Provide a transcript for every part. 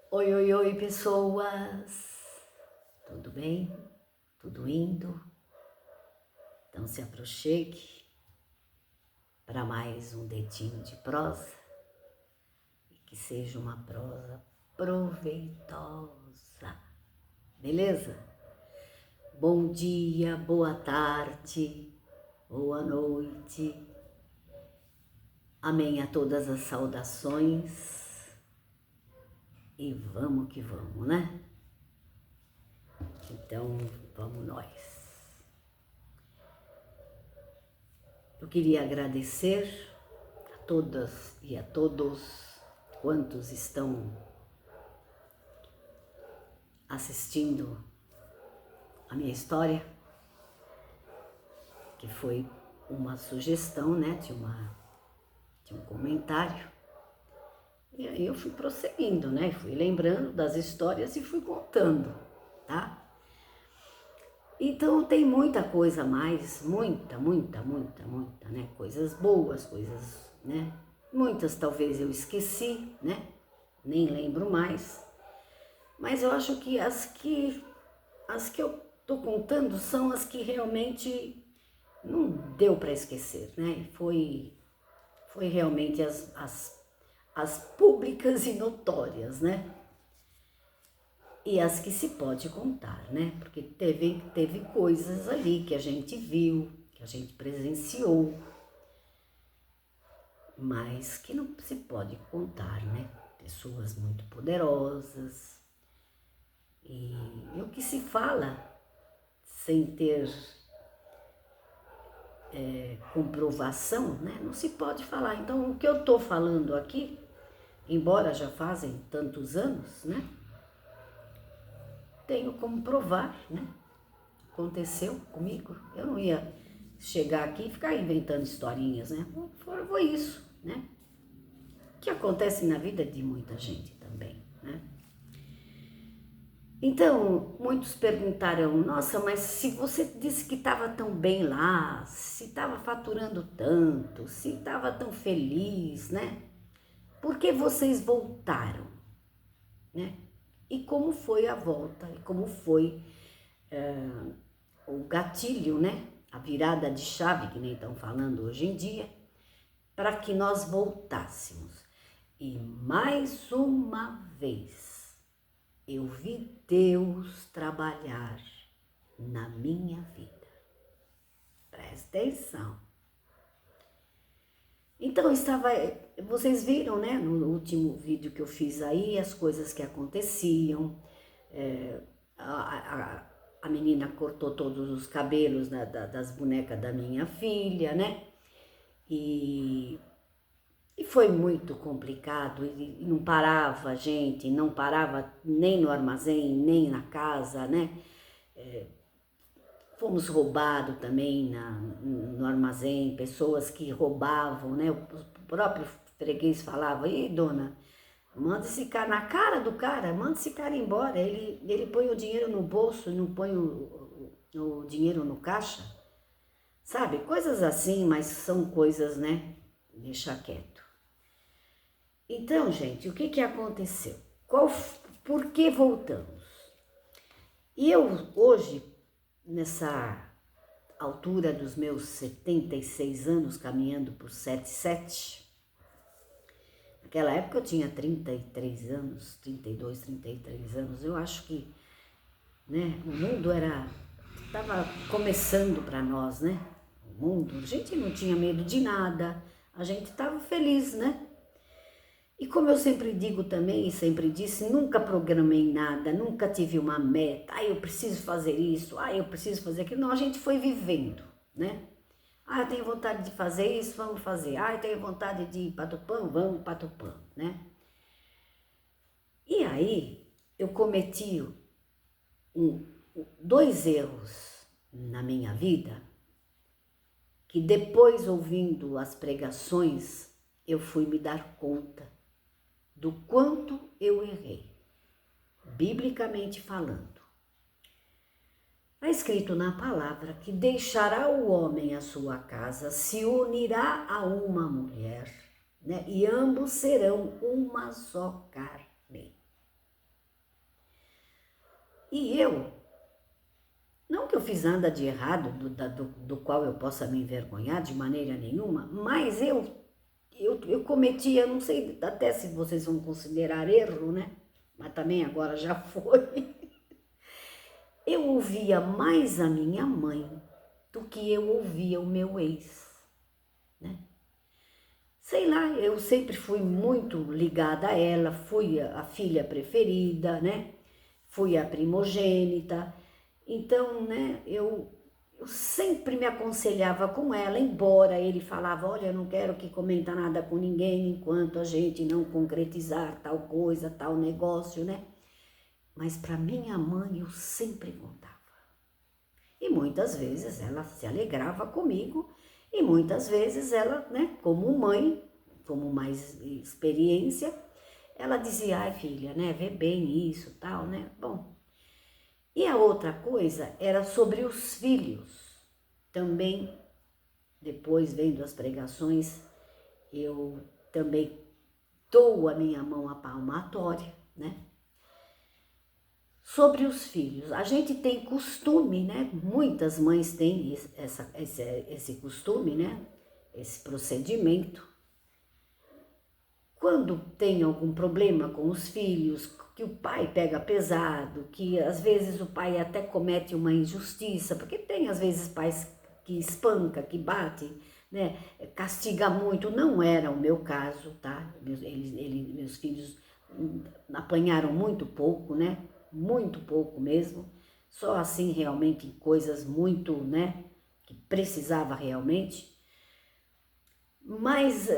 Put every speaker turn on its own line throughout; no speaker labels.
Oi, oi, oi, pessoas! Tudo bem? Tudo indo? Então se aproxime para mais um dedinho de prosa e que seja uma prosa proveitosa, beleza? Bom dia, boa tarde, boa noite. Amém a todas as saudações e vamos que vamos, né? Então vamos nós. Eu queria agradecer a todas e a todos quantos estão assistindo a minha história, que foi uma sugestão, né, de um comentário. E aí eu fui prosseguindo, né, fui lembrando das histórias e fui contando, tá? Então tem muita coisa a mais, muita, né, coisas boas, coisas, né, muitas talvez eu esqueci, né, nem lembro mais, mas eu acho que as que eu tô contando são as que realmente não deu para esquecer, né? Foi realmente as públicas e notórias, né? E as que se pode contar, né? Porque teve coisas ali que a gente viu, que a gente presenciou, mas que não se pode contar, né? Pessoas muito poderosas. E o que se fala sem ter comprovação, né? Não se pode falar. Então, o que eu estou falando aqui, embora já fazem tantos anos, né? Tenho como provar, né? Aconteceu comigo. Eu não ia chegar aqui e ficar inventando historinhas, né? Foi isso, né? Que acontece na vida de muita gente também, né? Então, muitos perguntaram, nossa, mas se você disse que estava tão bem lá, se estava faturando tanto, se estava tão feliz, né? Por que vocês voltaram, né? E como foi a volta, e como foi o gatilho, né? A virada de chave, que nem estão falando hoje em dia, para que nós voltássemos. E mais uma vez, eu vi Deus trabalhar na minha vida. Presta atenção. Então, vocês viram, né, no último vídeo que eu fiz aí, as coisas que aconteciam, a menina cortou todos os cabelos das bonecas da minha filha, né, e foi muito complicado, e não parava, gente, não parava nem no armazém, nem na casa, né, fomos roubados também no armazém, pessoas que roubavam, né? O próprio freguês falava, e dona, manda esse cara, na cara do cara, manda esse cara embora. Ele põe o dinheiro no bolso, não põe o dinheiro no caixa. Sabe? Coisas assim, mas são coisas, né? Deixa quieto. Então, gente, o que aconteceu? Por que voltamos? E eu hoje, nessa altura dos meus 76 anos, caminhando por 77. Naquela época eu tinha 33 anos, 32, 33 anos. Eu acho que, né, o mundo estava começando para nós, né? O mundo, a gente não tinha medo de nada, a gente estava feliz, né? E como eu sempre digo também, e sempre disse, nunca programei nada, nunca tive uma meta, eu preciso fazer isso, eu preciso fazer aquilo. Não, a gente foi vivendo, né? Eu tenho vontade de fazer isso, vamos fazer. Eu tenho vontade de ir para Tupã, vamos para Tupã, né? E aí, eu cometi dois erros na minha vida, que depois, ouvindo as pregações, eu fui me dar conta do quanto eu errei, biblicamente falando. Está escrito na palavra que deixará o homem a sua casa, se unirá a uma mulher, né? E ambos serão uma só carne. E eu, não que eu fiz nada de errado, do qual eu possa me envergonhar de maneira nenhuma, mas eu cometi, eu não sei até se vocês vão considerar erro, né? Mas também agora já foi. Eu ouvia mais a minha mãe do que eu ouvia o meu ex, né? Sei lá, eu sempre fui muito ligada a ela, fui a filha preferida, né? Fui a primogênita. Então, né, eu sempre me aconselhava com ela, embora ele falava, olha, eu não quero que comenta nada com ninguém enquanto a gente não concretizar tal coisa, tal negócio, né? Mas para minha mãe eu sempre contava. E muitas vezes ela se alegrava comigo e muitas vezes ela, né, como mãe, como mais experiência, ela dizia, ai filha, né, vê bem isso, tal, né? Bom, e a outra coisa era sobre os filhos. Também, depois vendo as pregações, eu também dou a minha mão à palmatória, né? Sobre os filhos, a gente tem costume, né? Muitas mães têm esse costume, né? Esse procedimento. Quando tem algum problema com os filhos, que o pai pega pesado, que às vezes o pai até comete uma injustiça, porque tem às vezes pais que espanca, que bate, né? Castiga muito, não era o meu caso, tá? Meus filhos apanharam muito pouco, né? Muito pouco mesmo, só assim realmente coisas muito, né? Que precisava realmente, mas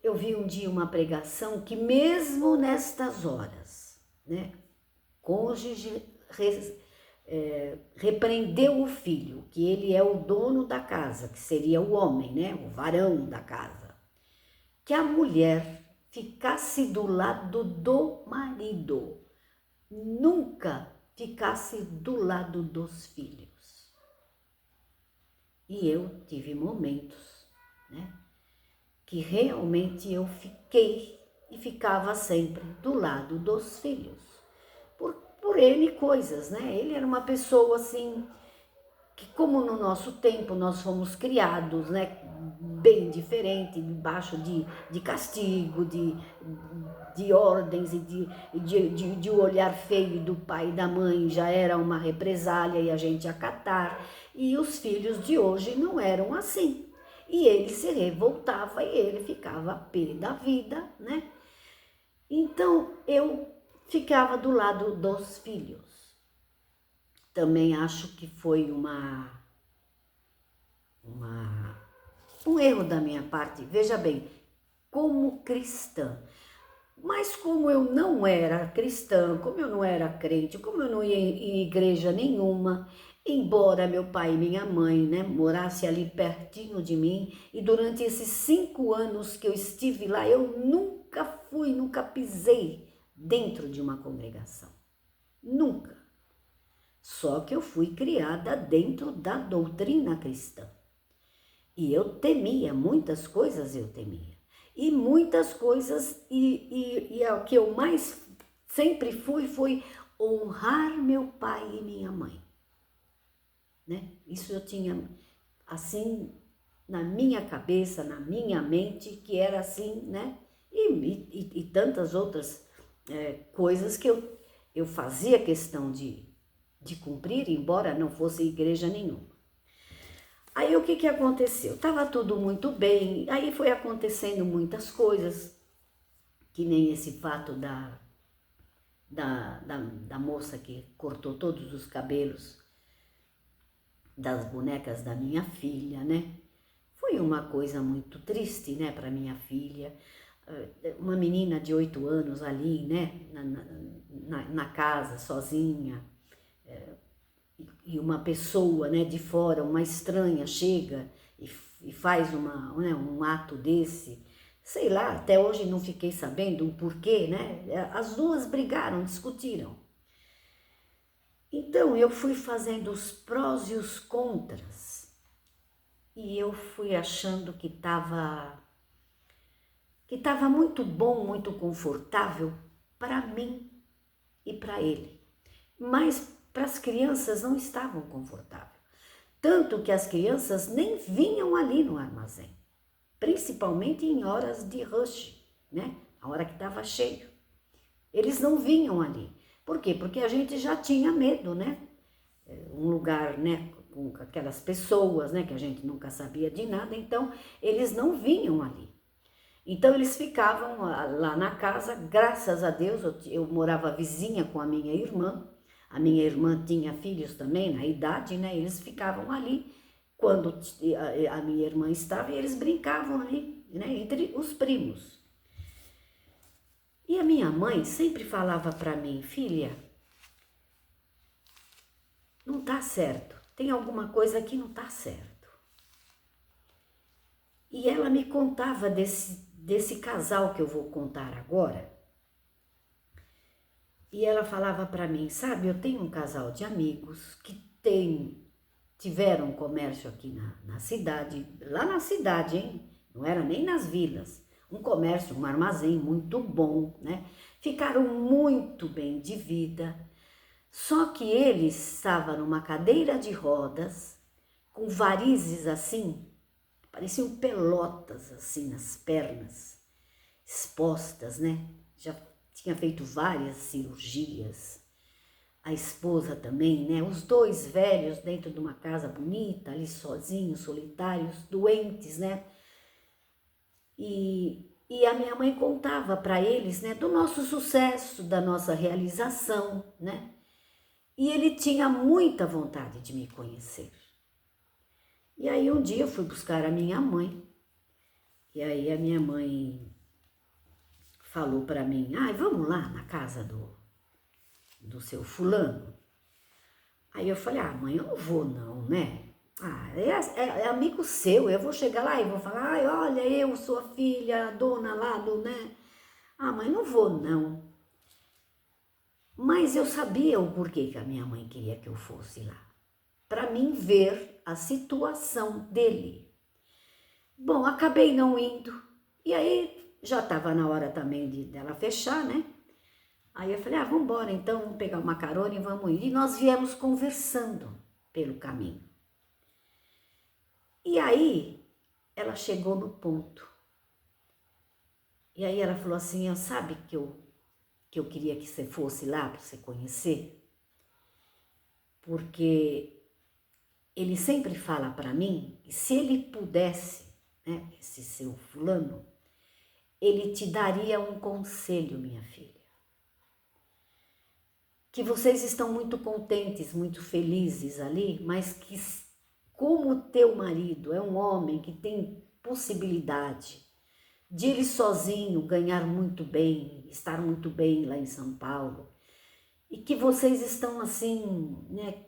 eu vi um dia uma pregação que mesmo nestas horas, né, cônjuge repreendeu o filho, que ele é o dono da casa, que seria o homem, né, o varão da casa, que a mulher ficasse do lado do marido, nunca ficasse do lado dos filhos. E eu tive momentos, né, que realmente eu fiquei e ficava sempre do lado dos filhos, por N coisas, né? Ele era uma pessoa assim, que como no nosso tempo nós fomos criados, né? Bem diferente, debaixo de castigo, de ordens e de olhar feio do pai e da mãe já era uma represália e a gente acatar. E os filhos de hoje não eram assim. E ele se revoltava e ele ficava pé da vida, né? Então eu ficava do lado dos filhos. Também acho que foi um erro da minha parte. Veja bem, como cristã, mas como eu não era cristã, como eu não era crente, como eu não ia em igreja nenhuma, embora meu pai e minha mãe, né, morasse ali pertinho de mim, e durante esses 5 anos que eu estive lá, eu nunca pisei dentro de uma congregação. Nunca. Só que eu fui criada dentro da doutrina cristã. E eu temia, muitas coisas eu temia. E muitas coisas, e o que eu mais sempre foi honrar meu pai e minha mãe. Né? Isso eu tinha, assim, na minha cabeça, na minha mente, que era assim, né? E tantas outras coisas que eu fazia questão de cumprir, embora não fosse igreja nenhuma. Aí o que aconteceu? Tava tudo muito bem, aí foi acontecendo muitas coisas, que nem esse fato da moça que cortou todos os cabelos das bonecas da minha filha, né? Foi uma coisa muito triste, né, para minha filha. Uma menina de 8 anos ali, né, na casa, sozinha, e uma pessoa, né, de fora, uma estranha, chega e faz um ato desse. Sei lá, até hoje não fiquei sabendo o porquê, né? As duas brigaram, discutiram. Então eu fui fazendo os prós e os contras e eu fui achando que estava muito bom, muito confortável para mim e para ele. mas para as crianças não estavam confortáveis. Tanto que as crianças nem vinham ali no armazém, principalmente em horas de rush, né? A hora que estava cheio. Eles não vinham ali. Por quê? Porque a gente já tinha medo, né? Um lugar, né, com aquelas pessoas, né, que a gente nunca sabia de nada, então eles não vinham ali. Então eles ficavam lá na casa, graças a Deus, eu morava vizinha com a minha irmã tinha filhos também na idade, né, eles ficavam ali quando a minha irmã estava e eles brincavam ali, né, entre os primos. E a minha mãe sempre falava para mim, filha, não tá certo, tem alguma coisa que não tá certo. E ela me contava desse casal que eu vou contar agora. E ela falava para mim, sabe, eu tenho um casal de amigos que tiveram comércio aqui na cidade, lá na cidade, hein? Não era nem nas vilas. Um comércio, um armazém muito bom, né? Ficaram muito bem de vida. Só que ele estava numa cadeira de rodas, com varizes assim, pareciam pelotas assim nas pernas, expostas, né? Já tinha feito várias cirurgias. A esposa também, né? Os dois velhos dentro de uma casa bonita, ali sozinhos, solitários, doentes, né? E a minha mãe contava para eles, né, do nosso sucesso, da nossa realização, né? E ele tinha muita vontade de me conhecer. E aí um dia eu fui buscar a minha mãe, e aí a minha mãe falou para mim, vamos lá na casa do seu fulano? Aí eu falei, mãe, eu não vou não, né? É amigo seu, eu vou chegar lá e vou falar, olha, eu sou a filha, a dona lá do, né? Mãe, não vou não. Mas eu sabia o porquê que a minha mãe queria que eu fosse lá. Para mim ver a situação dele. Bom, acabei não indo. E aí já estava na hora também dela fechar, né? Aí eu falei, vamos embora então, vamos pegar uma carona e vamos ir. E nós viemos conversando pelo caminho. E aí ela chegou no ponto. E aí ela falou assim, sabe que eu queria que você fosse lá para você conhecer? Porque ele sempre fala para mim, que se ele pudesse, né, esse seu fulano, ele te daria um conselho, minha filha. Que vocês estão muito contentes, muito felizes ali, mas que como teu marido é um homem que tem possibilidade de ele sozinho ganhar muito bem, estar muito bem lá em São Paulo, e que vocês estão assim, né,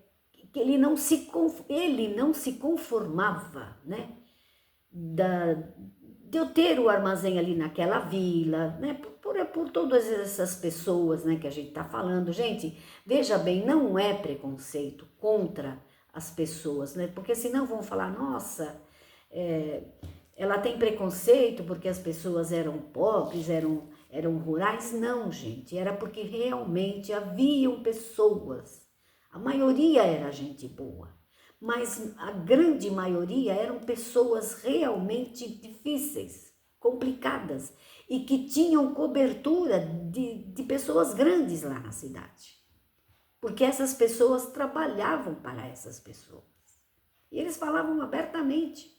que ele não se conformava, né, de eu ter o armazém ali naquela vila, né, por todas essas pessoas, né, que a gente está falando. Gente, veja bem, não é preconceito contra as pessoas, né, porque senão vão falar, nossa, ela tem preconceito porque as pessoas eram pobres, eram rurais. Não, gente, era porque realmente haviam pessoas, a maioria era gente boa, mas a grande maioria eram pessoas realmente difíceis, complicadas, e que tinham cobertura de pessoas grandes lá na cidade, porque essas pessoas trabalhavam para essas pessoas, e eles falavam abertamente.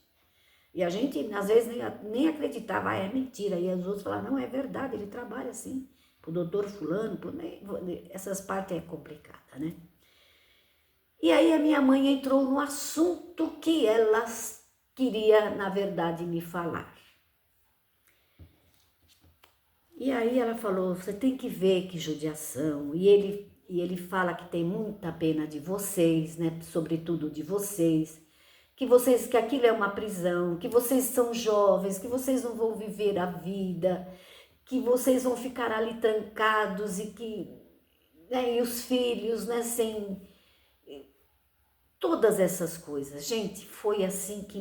E a gente, às vezes, nem acreditava, é mentira. E os outros falavam, não, é verdade, ele trabalha assim, pro doutor fulano, essas partes é complicada, né? E aí a minha mãe entrou no assunto que ela queria, na verdade, me falar. E aí ela falou, você tem que ver que judiação. E ele fala que tem muita pena de vocês, né? Sobretudo de vocês. Que aquilo é uma prisão, que vocês são jovens, que vocês não vão viver a vida, que vocês vão ficar ali trancados né, e os filhos, né, sem todas essas coisas. Gente, foi assim que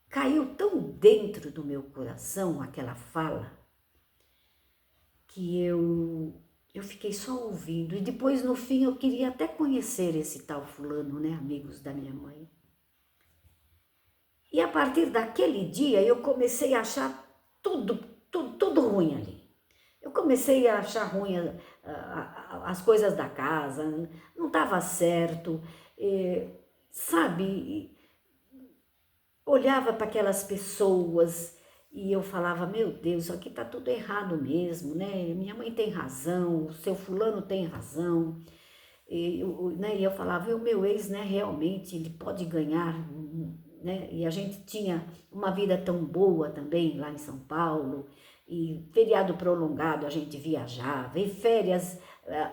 caiu tão dentro do meu coração aquela fala, que eu eu fiquei só ouvindo. E depois, no fim, eu queria até conhecer esse tal fulano, né? Amigos da minha mãe. E a partir daquele dia, eu comecei a achar tudo ruim ali. Eu comecei a achar ruim as coisas da casa, não estava certo, sabe? Olhava para aquelas pessoas e eu falava, meu Deus, isso aqui está tudo errado mesmo, né? Minha mãe tem razão, o seu fulano tem razão. E eu falava, o meu ex, né, realmente, ele pode ganhar, né? E a gente tinha uma vida tão boa também lá em São Paulo, e feriado prolongado a gente viajava, e férias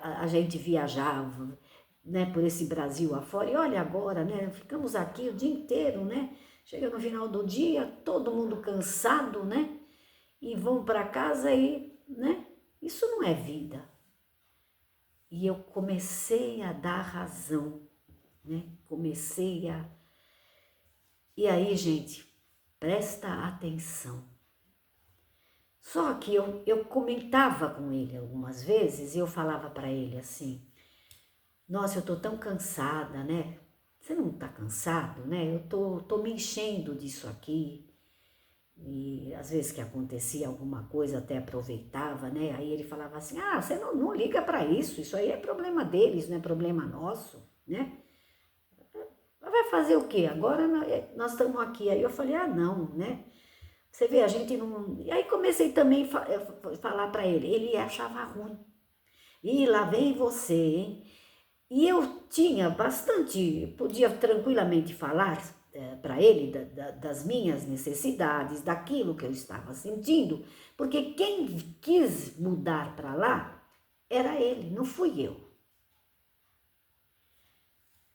a gente viajava, né, por esse Brasil afora. E olha agora, né, ficamos aqui o dia inteiro, né? Chega no final do dia, todo mundo cansado, né? E vão para casa e, né? Isso não é vida. E eu comecei a dar razão, né? E aí, gente, presta atenção. Só que eu comentava com ele algumas vezes e eu falava para ele assim, nossa, eu tô tão cansada, né? Você não tá cansado, né? Eu tô me enchendo disso aqui. E às vezes que acontecia alguma coisa, até aproveitava, né? Aí ele falava assim, você não liga para isso aí é problema deles, não é problema nosso, né? Vai fazer o quê? Agora nós estamos aqui. Aí eu falei, não, né? Você vê, a gente não... E aí comecei também a falar para ele achava ruim. E lá vem você, hein? E eu tinha bastante, podia tranquilamente falar para ele das minhas necessidades, daquilo que eu estava sentindo, porque quem quis mudar para lá era ele, não fui eu.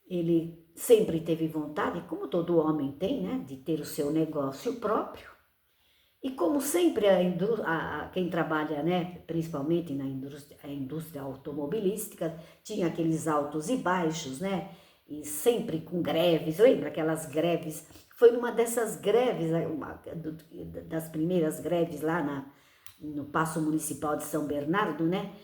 Ele sempre teve vontade, como todo homem tem, né, de ter o seu negócio próprio. E como sempre, quem trabalha, né, principalmente na indústria automobilística, tinha aqueles altos e baixos, né, e sempre com greves, lembra aquelas greves? Foi numa dessas greves, das primeiras greves lá no Paço Municipal de São Bernardo, né,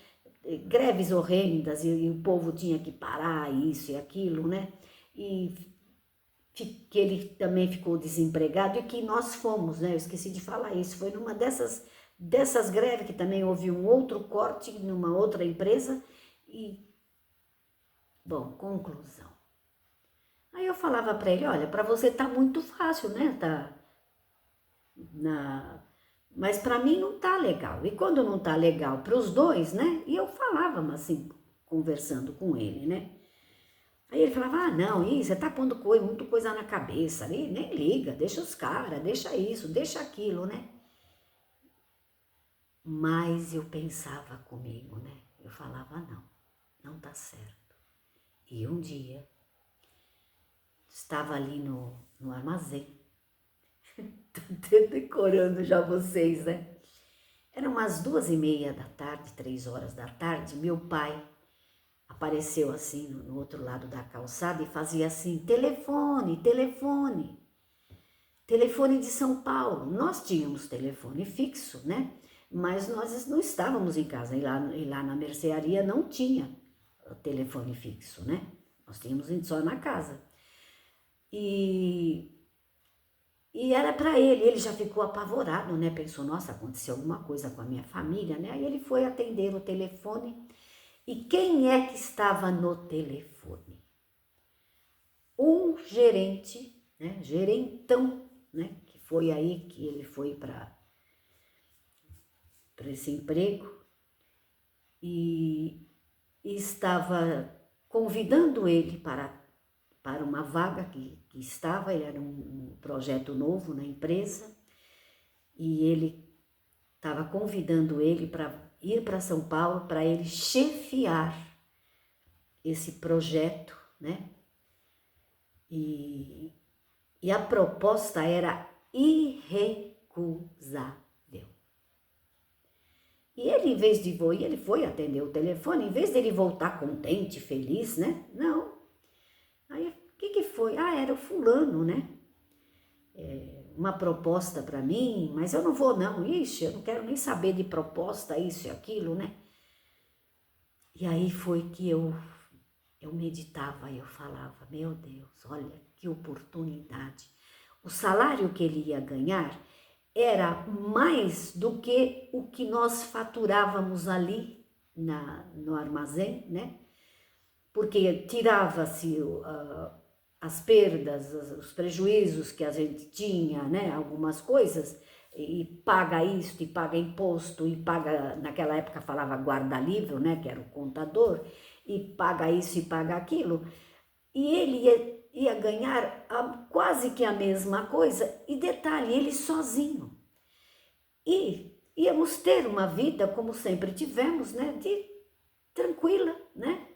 greves horrendas, e o povo tinha que parar isso e aquilo, né, e que ele também ficou desempregado e que nós fomos, né? Eu esqueci de falar isso. Foi numa dessas greves que também houve um outro corte numa outra empresa e, bom, conclusão. Aí eu falava para ele, olha, para você tá muito fácil, né? Mas para mim não tá legal. E quando não tá legal para os dois, né? E eu falava assim, conversando com ele, né? Aí ele falava, não, você tá pondo muita coisa na cabeça ali, nem liga, deixa os caras, deixa isso, deixa aquilo, né? Mas eu pensava comigo, né? Eu falava, não tá certo. E um dia, estava ali no armazém, tô decorando já vocês, né? Eram umas 2:30 da tarde, 3 horas da tarde, meu pai apareceu assim no outro lado da calçada e fazia assim, telefone, telefone. Telefone de São Paulo. Nós tínhamos telefone fixo, né? Mas nós não estávamos em casa. E lá na mercearia não tinha telefone fixo, né? Nós tínhamos só na casa. E era para ele já ficou apavorado, né? Pensou, nossa, aconteceu alguma coisa com a minha família, né? Aí ele foi atender o telefone. E quem é que estava no telefone? Um gerente, né? Gerentão, né? Que foi aí que ele foi para esse emprego e estava convidando ele para uma vaga que estava, era um projeto novo na empresa, e ele estava convidando ele para ir para São Paulo para ele chefiar esse projeto, né? E a proposta era irrecusável. E ele, em vez de ir, ele foi atender o telefone, em vez dele voltar contente, feliz, né? Não. Aí, o que foi? Era o fulano, né? Uma proposta para mim, mas eu não vou não. Ixi, eu não quero nem saber de proposta, isso e aquilo, né? E aí foi que eu meditava, eu falava, meu Deus, olha que oportunidade. O salário que ele ia ganhar era mais do que o que nós faturávamos ali no armazém, né? Porque tirava-se as perdas, os prejuízos que a gente tinha, né? Algumas coisas, e paga isso, e paga imposto, e paga, naquela época falava guarda-livro, né? Que era o contador, e paga isso e paga aquilo. E ele ia ganhar quase que a mesma coisa, e detalhe, ele sozinho. E íamos ter uma vida, como sempre tivemos, né? Tranquila, né?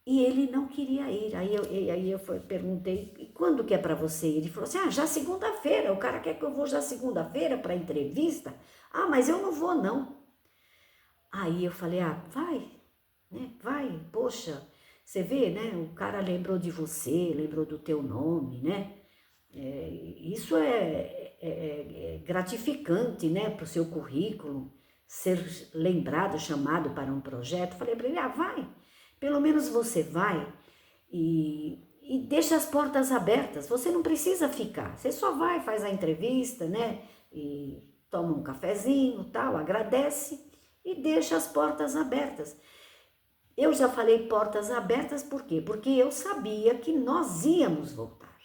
E ele não queria ir. Aí eu perguntei, e quando que é para você ir? Ele falou assim, já segunda-feira. O cara quer que eu vou já segunda-feira para entrevista? Mas eu não vou, não. Aí eu falei, vai, né? Vai, poxa, você vê, né? O cara lembrou de você, lembrou do teu nome, né? Isso é gratificante, né? Para o seu currículo, ser lembrado, chamado para um projeto. Falei para ele, vai. Pelo menos você vai e deixa as portas abertas. Você não precisa ficar. Você só vai, faz a entrevista, né? E toma um cafezinho, tal, agradece e deixa as portas abertas. Eu já falei portas abertas por quê? Porque eu sabia que nós íamos voltar,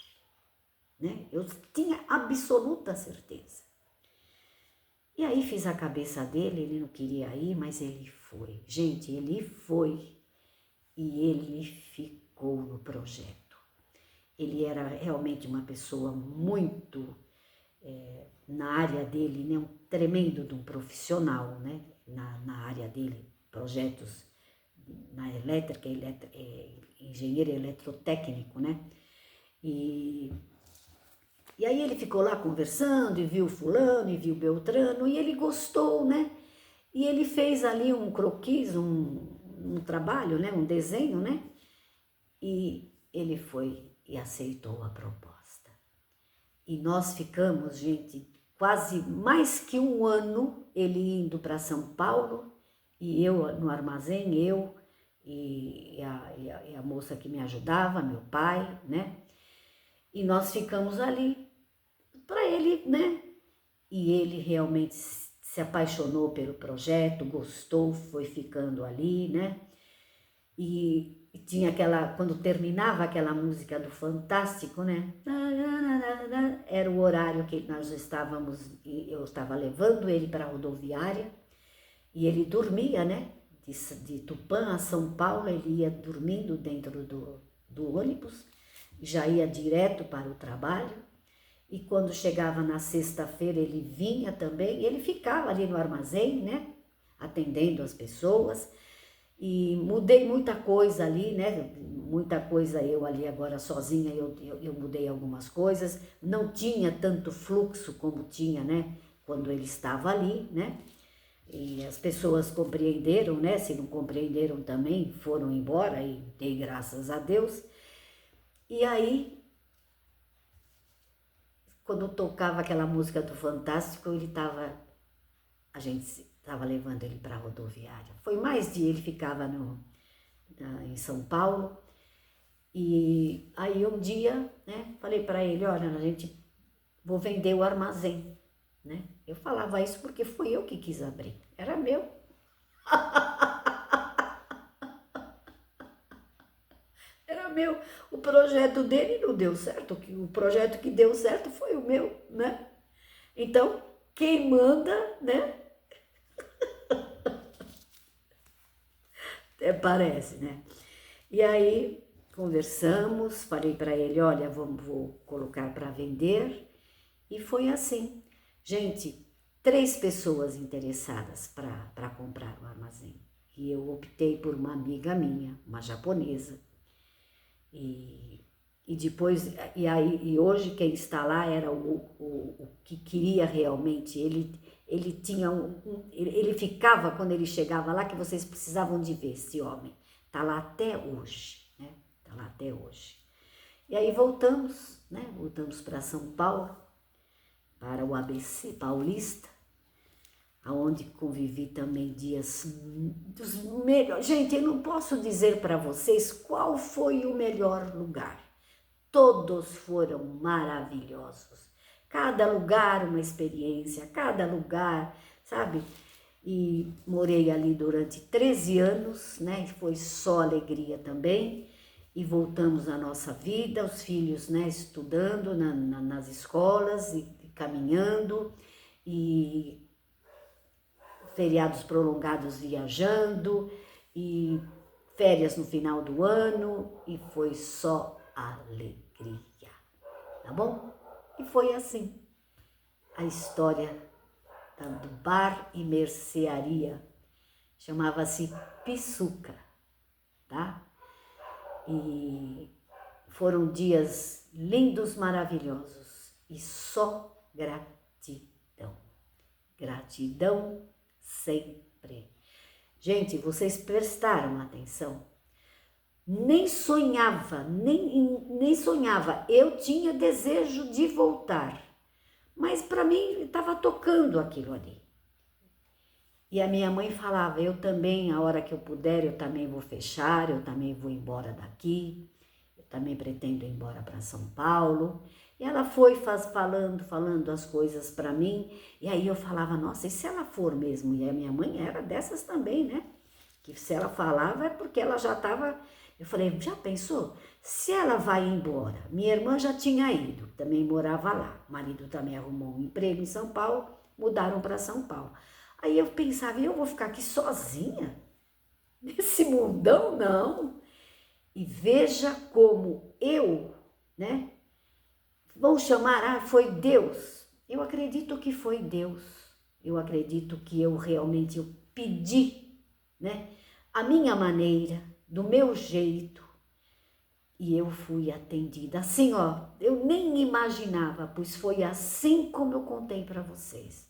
né? Eu tinha absoluta certeza. E aí fiz a cabeça dele, ele não queria ir, mas ele foi. Gente, ele foi. E ele ficou no projeto. Ele era realmente uma pessoa muito, na área dele, né, um tremendo de um profissional, né, na área dele, projetos na elétrica, engenheiro eletrotécnico, né, e aí ele ficou lá conversando, e viu fulano, e viu Beltrano, e ele gostou, né, e ele fez ali um croquis, um trabalho, né, um desenho, né, e ele foi e aceitou a proposta. E nós ficamos, gente, quase mais que um ano, ele indo para São Paulo, e eu no armazém, eu e a moça que me ajudava, meu pai, né? E nós ficamos ali para ele, né? E ele realmente se apaixonou pelo projeto, gostou, foi ficando ali, né? E tinha aquela, quando terminava aquela música do Fantástico, né? Era o horário que nós estávamos, eu estava levando ele para a rodoviária e ele dormia, né? De Tupã a São Paulo, ele ia dormindo dentro do ônibus, já ia direto para o trabalho. E quando chegava na sexta-feira, ele vinha também, ele ficava ali no armazém, né? Atendendo as pessoas. E mudei muita coisa ali, né? Muita coisa eu ali agora sozinha, eu mudei algumas coisas. Não tinha tanto fluxo como tinha, né? Quando ele estava ali, né? E as pessoas compreenderam, né? Se não compreenderam também, foram embora e dei graças a Deus. E aí, quando tocava aquela música do Fantástico, a gente estava levando ele para a rodoviária. Foi mais de ele ficava em São Paulo. E aí um dia, né, falei para ele, olha, vou vender o armazém, né? Eu falava isso porque fui eu que quis abrir, era meu. Era meu. O projeto dele não deu certo, o projeto que deu certo foi o meu, né? Então, quem manda, né? Parece, né? E aí conversamos, falei para ele, olha, vou colocar para vender. E foi assim. Gente, 3 pessoas interessadas para comprar o armazém. E eu optei por uma amiga minha, uma japonesa. E depois, e hoje quem está lá era o que queria realmente, ele tinha ele ficava quando ele chegava lá que vocês precisavam de ver esse homem. Tá lá até hoje, né? Tá lá até hoje. E aí voltamos, né? Voltamos para São Paulo, para o ABC Paulista. aonde convivi também dias dos melhores. Gente, eu não posso dizer para vocês qual foi o melhor lugar. Todos foram maravilhosos. Cada lugar uma experiência, cada lugar, sabe? E morei ali durante 13 anos, né? Foi só alegria também. E voltamos à nossa vida, os filhos, né, estudando nas escolas e caminhando, e feriados prolongados viajando, e férias no final do ano, e foi só alegria, tá bom? E foi assim a história do bar e mercearia, chamava-se Pisuca, tá? E foram dias lindos, maravilhosos, e só gratidão. Gratidão sempre. Gente, vocês prestaram atenção? Nem sonhava, nem sonhava. Eu tinha desejo de voltar, mas para mim estava tocando aquilo ali. E a minha mãe falava, eu também, a hora que eu puder, eu também vou fechar, eu também vou embora daqui, eu também pretendo ir embora para São Paulo. E ela foi falando as coisas para mim, e aí eu falava, nossa, e se ela for mesmo? E a minha mãe era dessas também, né? Que se ela falava é porque ela já estava... Eu falei, já pensou? Se ela vai embora, minha irmã já tinha ido, também morava lá, o marido também arrumou um emprego em São Paulo, mudaram para São Paulo. Aí eu pensava, eu vou ficar aqui sozinha? Nesse mundão, não. E veja como eu, né? Vão chamar, foi Deus. Eu acredito que foi Deus. Eu acredito que eu realmente pedi, né? A minha maneira, do meu jeito. E eu fui atendida. Assim, ó, eu nem imaginava, pois foi assim como eu contei para vocês.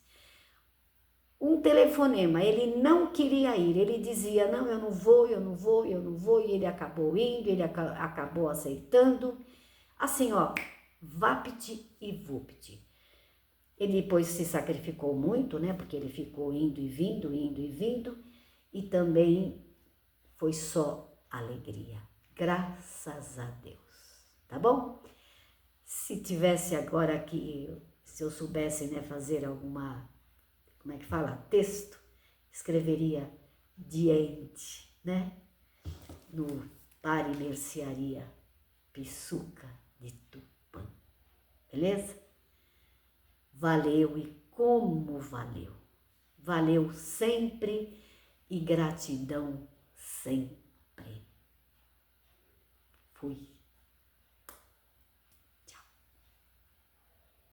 Um telefonema, ele não queria ir, ele dizia, não, eu não vou, eu não vou, eu não vou, e ele acabou indo, ele acabou aceitando, assim, ó, vapt e vupt. Ele depois se sacrificou muito, né, porque ele ficou indo e vindo, e também foi só alegria, graças a Deus, tá bom? Se tivesse agora aqui, se eu soubesse, né, fazer alguma... como é que fala? Texto, escreveria diante, né? No bar e mercearia Pisuca de Tupã. Beleza? Valeu, e como valeu. Valeu sempre, e gratidão sempre. Fui.